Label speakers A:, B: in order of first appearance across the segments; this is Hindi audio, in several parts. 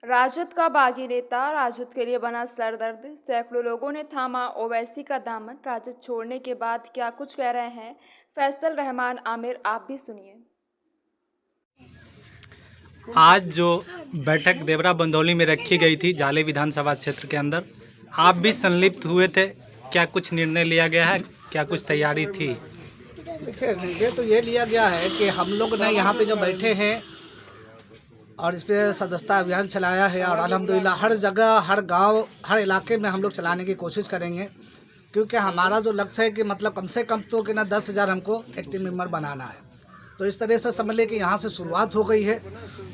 A: राजद का बागी नेता, राजद के लिए बना सरदर्द, सैकड़ों लोगों ने थामा ओवैसी का दामन। राजद छोड़ने के बाद क्या कुछ कह रहे हैं फैसल रहमान आमिर, आप भी सुनिए।
B: आज जो बैठक देवरा बंदौली में रखी गई थी जाले विधानसभा क्षेत्र के अंदर, आप भी संलिप्त हुए थे। क्या कुछ निर्णय लिया गया है, क्या कुछ तैयारी थी?
C: देखिए, निर्णय तो ये लिया गया है कि हम लोग ने यहाँ पे जो बैठे हैं और इस पर सदस्यता अभियान चलाया है और अल्हम्दुलिल्लाह हर जगह, हर गांव, हर इलाके में हम लोग चलाने की कोशिश करेंगे, क्योंकि हमारा जो लक्ष्य है कि मतलब कम से कम तो कि ना 10,000 हमको एक्टिव मेंबर बनाना है। तो इस तरह से समझ लें कि यहाँ से शुरुआत हो गई है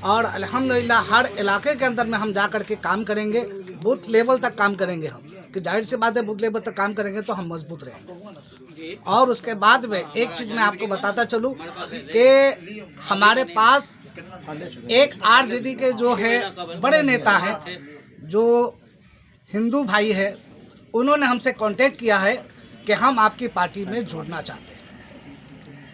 C: और अल्हम्दुलिल्लाह हर इलाके के अंदर में हम जा कर के काम करेंगे, बूथ लेवल तक काम करेंगे हम, कि जाहिर सी बात है बूथ लेवल तक काम करेंगे तो हम मजबूत रहेंगे। और उसके बाद में एक चीज़ मैं आपको बताता चलूँ कि हमारे पास एक आरजेडी के जो है बड़े नेता हैं, जो हिंदू भाई है, उन्होंने हमसे कांटेक्ट किया है कि हम आपकी पार्टी में जुड़ना चाहते हैं।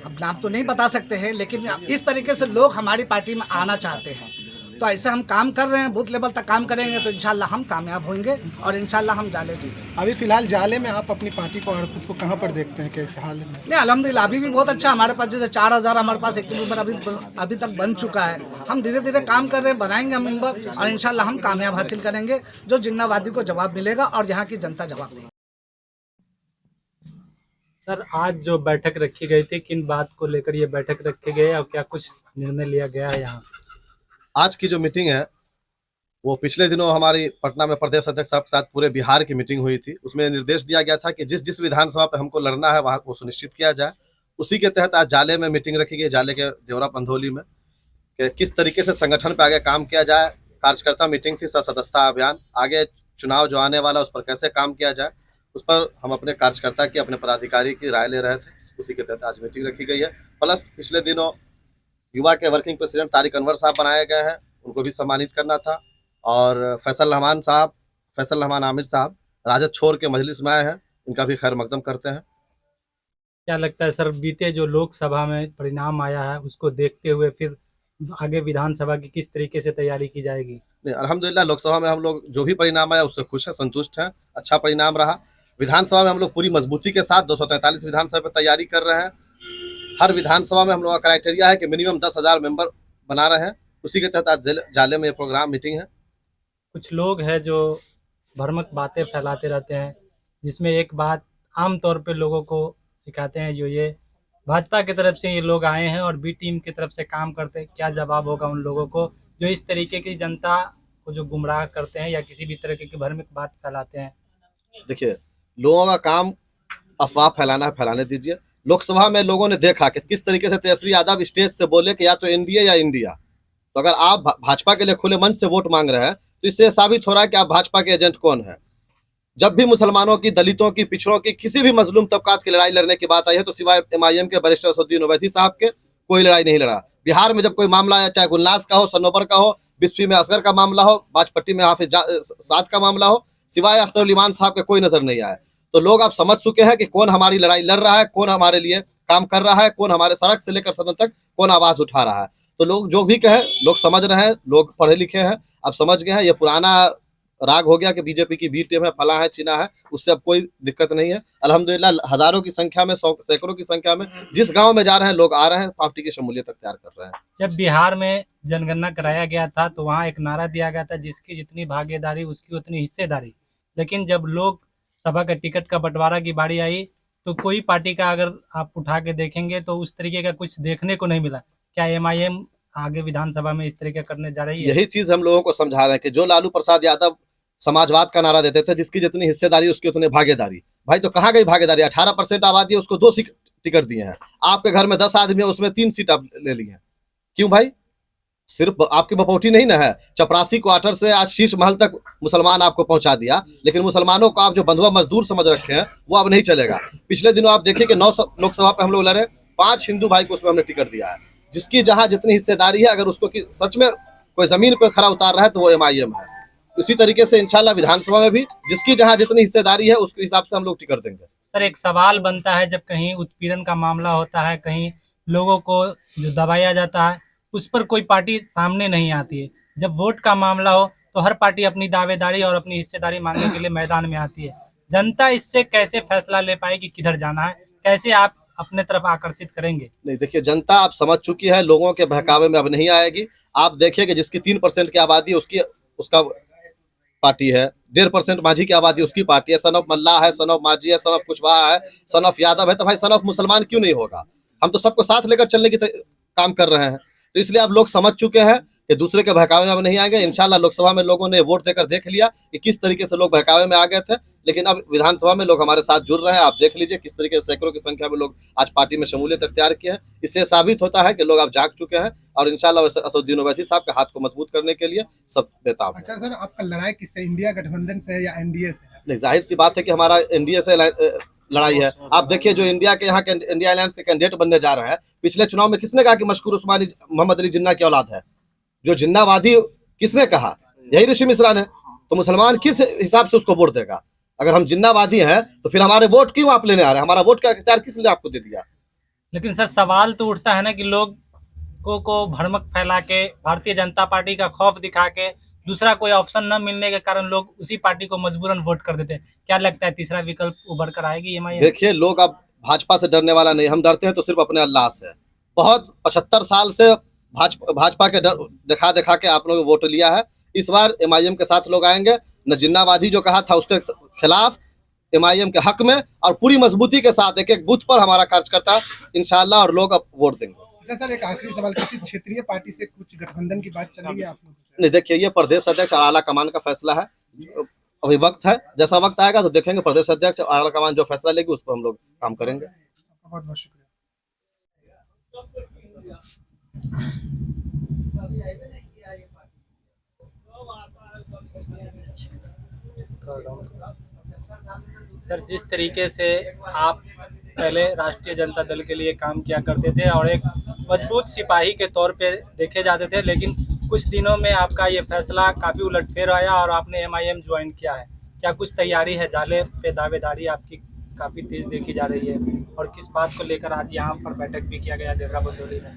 C: अब नाम तो नहीं बता सकते हैं, लेकिन इस तरीके से लोग हमारी पार्टी में आना चाहते हैं। तो ऐसे हम काम कर रहे हैं, बूथ लेवल तक काम करेंगे तो इंशाल्लाह हम कामयाब होंगे और इंशाल्लाह हम जाले जीतेंगे।
D: अभी फिलहाल जाले में आप अपनी पार्टी को और खुद को कहाँ पर देखते हैं, कैसे हाल में?
C: नहीं, अल्हम्दुलिल्लाह अभी भी बहुत अच्छा हमारे पास, जैसे 4,000 हमारे पास एक्टिव मेंबर अभी तक बन चुका है। हम धीरे धीरे काम कर रहे हैं, बनाएंगे हम मेंबर और इंशाल्लाह हम कामयाब हासिल करेंगे। जो जिन्नावादी को जवाब मिलेगा और यहाँ की जनता जवाब देगी।
B: सर, आज जो बैठक रखी गई थी, किन बात को लेकर ये बैठक रखी गई है और क्या कुछ निर्णय लिया गया है यहाँ?
E: आज की जो मीटिंग है वो पिछले दिनों हमारी पटना में प्रदेश अध्यक्ष साहब के साथ पूरे बिहार की मीटिंग हुई थी। उसमें निर्देश दिया गया था कि जिस जिस विधानसभा पे हमको लड़ना है वहाँ को सुनिश्चित किया जाए। उसी के तहत आज जाले में मीटिंग रखी गई, जाले के देवरा पंधौली में, कि किस तरीके से संगठन पे आगे काम किया जाए। कार्यकर्ता मीटिंग थी, सदस्यता अभियान, आगे चुनाव जो आने वाला उस पर कैसे काम किया जाए, उस पर हम अपने कार्यकर्ता की, अपने पदाधिकारी की राय ले रहे थे। उसी के तहत आज मीटिंग रखी गई है। प्लस पिछले दिनों युवा के वर्किंग प्रेसिडेंट तारिक अनवर साहब बनाए गए हैं, उनको भी सम्मानित करना था। और फैसल रहमान आमिर साहब राजद छोड़ के मजलिस में आए हैं, इनका भी खैर मकदम करते हैं।
B: क्या लगता है सर, बीते जो लोकसभा में परिणाम आया है उसको देखते हुए फिर आगे विधानसभा की किस तरीके से तैयारी की जाएगी?
E: नहीं, अल्हम्दुलिल्लाह लोकसभा में हम लोग जो भी परिणाम आया उससे खुश हैं, संतुष्ट हैं, अच्छा परिणाम रहा। विधानसभा में हम लोग पूरी मजबूती के साथ 243 विधानसभा पर तैयारी कर रहे हैं। हर विधानसभा में हम लोग का क्राइटेरिया है कि मिनिमम 10,000 मेंबर बना रहे हैं। उसी के तहत आज जाले में ये प्रोग्राम मीटिंग है।
B: कुछ लोग हैं जो भ्रामक बातें फैलाते रहते हैं, जिसमें एक बात आम तौर पे लोगों को सिखाते हैं, जो ये भाजपा की तरफ से ये लोग आए हैं और बी टीम की तरफ से काम करते हैं। क्या जवाब होगा उन लोगों को जो इस तरीके की जनता को जो गुमराह करते हैं या किसी भी तरीके की भ्रामक बात फैलाते हैं?
E: देखिए, लोगों का काम अफवाह फैलाना है, फैलाने दीजिए। लोकसभा में लोगों ने देखा कि किस तरीके से तेजस्वी यादव स्टेज से बोले कि या तो एनडीए या इंडिया। तो अगर आप भाजपा के लिए खुले मंच से वोट मांग रहे हैं तो इससे साबित हो रहा है कि आप भाजपा के एजेंट कौन है। जब भी मुसलमानों की, दलितों की, पिछड़ों की, किसी भी मजलूम तबकात की लड़ाई लड़ने की बात आई है तो सिवाय एमआईएम के बैरिस्टर असदुद्दीन ओवैसी साहब के कोई लड़ाई नहीं लड़ा। बिहार में जब कोई मामला आया, चाहे गुलनाज का हो, सनोबर का हो, बिस्फी में असगर का मामला हो, बाजपट्टी में हाफिज साद का मामला हो, सिवाय अख्तर ईमान साहब के कोई नजर नहीं आया। तो लोग आप समझ चुके हैं कि कौन हमारी लड़ाई लड़ रहा है, कौन हमारे लिए काम कर रहा है, कौन हमारे सड़क से लेकर सदन तक कौन आवाज उठा रहा है। तो लोग जो भी कहे, लोग समझ रहे हैं, लोग पढ़े लिखे हैं, अब समझ गए हैं। ये पुराना राग हो गया कि बीजेपी की बी टीम है, फला है, चीना है, उससे अब कोई दिक्कत नहीं है। अल्हम्दुलिल्लाह हजारों की संख्या में, सैकड़ों की संख्या में जिस गांव में जा रहे हैं लोग आ रहे हैं, पार्टी की शमूलियत अख्तियार कर रहे हैं।
B: जब बिहार में जनगणना कराया गया था तो वहाँ एक नारा दिया गया था, जिसकी जितनी भागीदारी उसकी उतनी हिस्सेदारी। लेकिन जब लोग सभा का टिकट का बंटवारा की बारी आई तो कोई पार्टी का अगर आप उठा के देखेंगे तो उस तरीके का कुछ देखने को नहीं मिला। क्या एमआईएम आगे विधानसभा में इस तरीके करने जा रही है?
E: यही चीज हम लोगों को समझा रहे हैं कि जो लालू प्रसाद यादव समाजवाद का नारा देते थे, जिसकी जितनी हिस्सेदारी उसकी उतनी भागीदारी। भाई तो कहाँ गई भागीदारी? 18% आबादी है, उसको 2 टिकट दिए हैं। आपके घर में 10 आदमी है, उसमें 3 सीट आप ले ली हैं। क्यों भाई? सिर्फ आपकी बपौटी नहीं ना है। चपरासी क्वार्टर से आज शीश महल तक मुसलमान आपको पहुंचा दिया, लेकिन मुसलमानों को आप जो बंधुआ मजदूर समझ रखे हैं वो अब नहीं चलेगा। पिछले दिनों आप देखिए कि 9 लोकसभा पे हम लोग लड़े, 5 हिंदू भाई को उसमें हमने टिकट दिया है। जिसकी जहां जितनी हिस्सेदारी है, अगर उसको सच में कोई जमीन पर खरा उतार रहा है तो वो एमआईएम है। उसी तरीके से इंशाल्लाह विधानसभा में भी जिसकी जहां जितनी हिस्सेदारी है उसके हिसाब से हम लोग टिकट देंगे।
B: सर, एक सवाल बनता है, जब कहीं उत्पीड़न का मामला होता है, कहीं लोगों को जो दबाया जाता है, उस पर कोई पार्टी सामने नहीं आती है। जब वोट का मामला हो तो हर पार्टी अपनी दावेदारी और अपनी हिस्सेदारी मांगने के लिए मैदान में आती है। जनता इससे कैसे फैसला ले पाएगी किधर जाना है, कैसे आप अपने तरफ आकर्षित करेंगे?
E: नहीं, देखिए जनता आप समझ चुकी है, लोगों के बहकावे में अब नहीं आएगी। आप देखिए कि जिसकी 3% की आबादी उसकी उसका पार्टी है, 1.5% माझी की आबादी उसकी पार्टी है, सन ऑफ मल्लाह है, सन ऑफ माझी है, सन ऑफ कुशवाहा है, सन ऑफ यादव है, तो भाई सन ऑफ मुसलमान क्यों नहीं होगा? हम तो सबको साथ लेकर चलने की काम कर रहे हैं। तो इसलिए आप लोग समझ चुके हैं कि दूसरे के बहकावे में अब नहीं आएंगे। इंशाल्लाह लोकसभा में लोगों ने वोट देकर देख लिया कि किस तरीके से लोग बहकावे में आ गए थे, लेकिन अब विधानसभा में लोग हमारे साथ जुड़ रहे हैं। आप देख लीजिए किस तरीके से सैकड़ों की संख्या में लोग आज पार्टी में शमूलियत अख्तियार किए हैं। इससे साबित होता है कि लोग अब जाग चुके हैं और इंशाल्लाह असदुद्दीन ओवैसी साहब के हाथ को मजबूत करने के लिए सब बेताब है।
D: अच्छा सर, आपका लड़ाई किससे, इंडिया गठबंधन से है या एनडीए से है?
E: नहीं, जाहिर सी बात है कि हमारा एनडीए से लड़ाई है। आप देखिए जो इंडिया के यहाँ के इंडिया अलायंस के कैंडिडेट बनने जा रहे हैं, पिछले चुनाव में किसने कहा कि मशकूर उस्मानी मोहम्मद अली जिन्ना की औलाद है? जो जिन्नावादी किसने कहा? यही ऋषि मिश्रा ने। तो मुसलमान किस हिसाब से उसको वोट देगा? अगर हम जिन्नावादी हैं तो फिर हमारे वोट क्यों आप लेने आ रहे हैं? हमारा वोट का इख्तियार किस लिए आपको दे दिया?
B: लेकिन सर सवाल तो उठता है ना कि लोगों को भ्रमक फैला के, भारतीय जनता पार्टी का खौफ दिखा के, दूसरा कोई ऑप्शन न मिलने के कारण लोग उसी पार्टी को मजबूरन वोट कर देते हैं। क्या लगता है तीसरा विकल्प उभर कर आएगी एमआईएम?
E: देखिए लोग अब भाजपा से डरने वाला नहीं, हम डरते हैं तो सिर्फ अपने अल्लाह से। बहुत 75 साल से भाजपा के डर दिखा दिखा के आप लोगों ने वोट लिया है। इस बार एमआईएम के साथ लोग आएंगे। न जिन्नावादी जो कहा था उसके खिलाफ, एमआईएम के हक में और पूरी मजबूती के साथ एक एक बूथ पर हमारा कार्यकर्ता इंशाल्लाह और लोग अब वोट देंगे।
D: अच्छा सर, एक आखिरी सवाल, किसी क्षेत्रीय पार्टी से कुछ गठबंधन की बात चल रही है आप लोगों से?
E: नहीं, देखिए ये प्रदेश अध्यक्ष और आला कमान का फैसला है। अभी वक्त है, जैसा वक्त आएगा तो देखेंगे प्रदेश अध्यक्ष और आला कमान जो फैसला लेगी उस पर हम लोग काम करेंगे।
D: बहुत बहुत शुक्रिया।
B: सर जिस तरीके से आप पहले राष्ट्रीय जनता दल के लिए काम किया करते थे और एक मजबूत सिपाही के तौर पे देखे जाते थे, लेकिन कुछ दिनों में आपका ये फैसला काफ़ी उलटफेर आया और आपने एमआईएम ज्वाइन किया है। क्या कुछ तैयारी है? जाले पे दावेदारी आपकी काफ़ी तेज देखी जा रही है, और किस बात को लेकर आज यहाँ पर बैठक भी किया गया देवरा बंदोली में?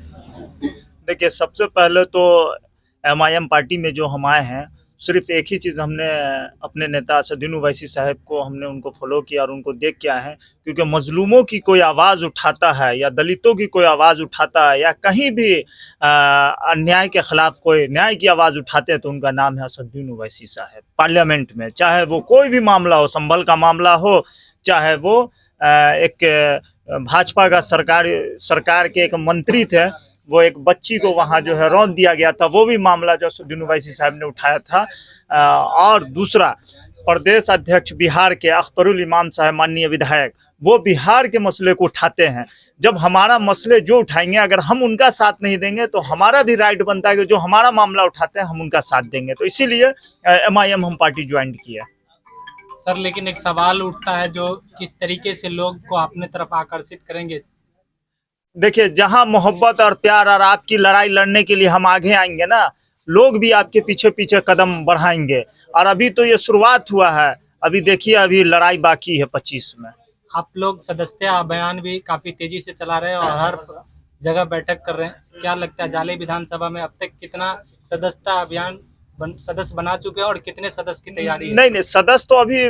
F: देखिए सबसे पहले तो एमआईएम पार्टी में जो हम आए हैं, सिर्फ एक ही चीज़ हमने अपने नेता असदुद्दीन ओवैसी साहब को हमने उनको फॉलो किया और उनको देख के आए हैं। क्योंकि मजलूमों की कोई आवाज़ उठाता है या दलितों की कोई आवाज़ उठाता है या कहीं भी अन्याय के ख़िलाफ़ कोई न्याय की आवाज़ उठाते हैं तो उनका नाम है असदुद्दीन ओवैसी साहब। पार्लियामेंट में चाहे वो कोई भी मामला हो, संभल का मामला हो, चाहे वो एक भाजपा का सरकार के एक मंत्री थे, वो एक बच्ची को वहाँ जो है रौंद दिया गया था, वो भी मामला जो असदुद्दीन ओवैसी साहब ने उठाया था। और दूसरा, प्रदेश अध्यक्ष बिहार के अख्तरुल इमाम साहब माननीय विधायक, वो बिहार के मसले को उठाते हैं। जब हमारा मसले जो उठाएंगे, अगर हम उनका साथ नहीं देंगे तो हमारा भी राइट बनता है कि जो हमारा मामला उठाते हैं हम उनका साथ देंगे। तो इसीलिए एमआईएम हम पार्टी ज्वाइन की है।
B: सर लेकिन एक सवाल उठता है जो किस तरीके से लोग को अपने तरफ आकर्षित करेंगे?
F: देखिए जहां मोहब्बत और प्यार और आपकी लड़ाई लड़ने के लिए हम आगे आएंगे ना, लोग भी आपके पीछे पीछे कदम बढ़ाएंगे। और अभी तो ये शुरुआत हुआ है, अभी देखिए अभी लड़ाई बाकी है 25 में।
B: आप लोग सदस्यता अभियान भी काफ़ी तेजी से चला रहे हैं और हर जगह बैठक कर रहे हैं। क्या लगता है जाले विधानसभा में अब तक कितना सदस्यता अभियान सदस्य बना चुके हैं और कितने सदस्य की तैयारी है?
F: नहीं, सदस्य तो अभी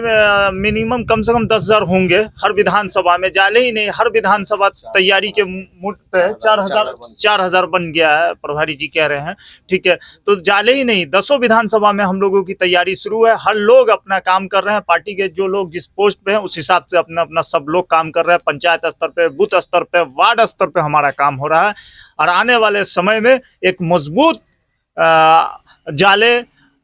F: मिनिमम कम से कम 10,000 होंगे हर विधानसभा में। जाले ही नहीं, हर विधानसभा तैयारी के मुठ पे 4,000 बन गया है, प्रभारी जी कह रहे हैं। ठीक है, तो जाले ही नहीं, 10 विधानसभा में हम लोगों की तैयारी शुरू है। हर लोग अपना काम कर रहे हैं। पार्टी के जो लोग जिस पोस्ट पे हैं उस हिसाब से अपना अपना सब लोग काम कर रहे हैं। पंचायत स्तर पे, बूथ स्तर पे, वार्ड स्तर पे हमारा काम हो रहा है। और आने वाले समय में एक मजबूत जाले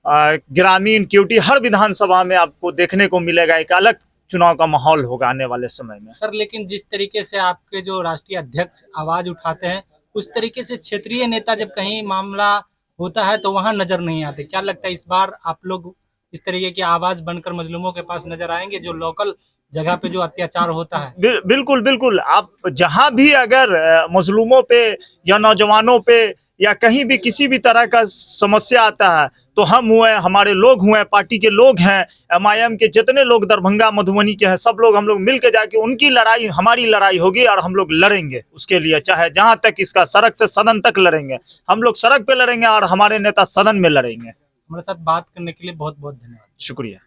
F: ग्रामीण क्यूटी हर विधानसभा में आपको देखने को मिलेगा। एक अलग चुनाव का माहौल होगा आने वाले समय में।
B: सर लेकिन जिस तरीके से आपके जो राष्ट्रीय अध्यक्ष आवाज उठाते हैं, उस तरीके से क्षेत्रीय नेता जब कहीं मामला होता है तो वहां नजर नहीं आते। क्या लगता है इस बार आप लोग इस तरीके की आवाज बनकर मजलूमों के पास नजर आएंगे, जो लोकल जगह पे जो अत्याचार होता है?
F: बिल्कुल बिल्कुल। आप जहां भी अगर मजलूमों पे या नौजवानों पे या कहीं भी किसी भी तरह का समस्या आता है तो हम हुए, हमारे लोग हुए, पार्टी के लोग हैं, एमआईएम के जितने लोग दरभंगा मधुबनी के हैं, सब लोग हम लोग मिल के जाके उनकी लड़ाई हमारी लड़ाई होगी और हम लोग लड़ेंगे उसके लिए। चाहे जहां तक इसका सड़क से सदन तक लड़ेंगे, हम लोग सड़क पे लड़ेंगे और हमारे नेता सदन में लड़ेंगे।
B: हमारे साथ बात करने के लिए बहुत बहुत धन्यवाद।
F: शुक्रिया।